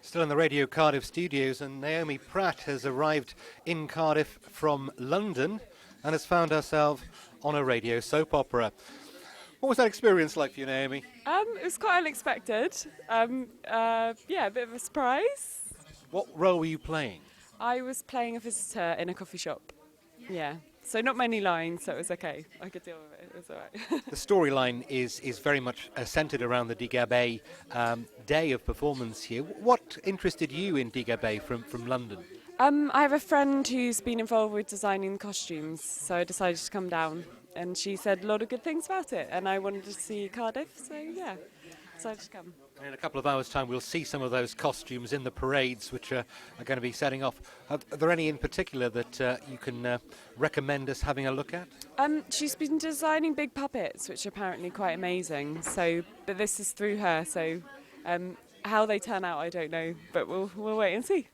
Still in the Radio Cardiff studios, and Naomi Pratt has arrived in Cardiff from London and has found herself on a radio soap opera. What was that experience like for you, Naomi? It was quite unexpected. A bit of a surprise. What role were you playing? I was playing a visitor in a coffee shop. Yeah. So not many lines, so it was okay. I could deal with it. It was all right. The storyline is very much centred around the Digabay day of performance here. What interested you in Digabay from London? I have a friend who's been involved with designing the costumes, so I decided to come down. And she said a lot of good things about it, and I wanted to see Cardiff, so yeah, decided to come. In a couple of hours' time, we'll see some of those costumes in the parades, which are going to be setting off. Are there any in particular that you can recommend us having a look at? She's been designing big puppets, which are apparently quite amazing. But this is through her, so how they turn out, I don't know. But we'll wait and see.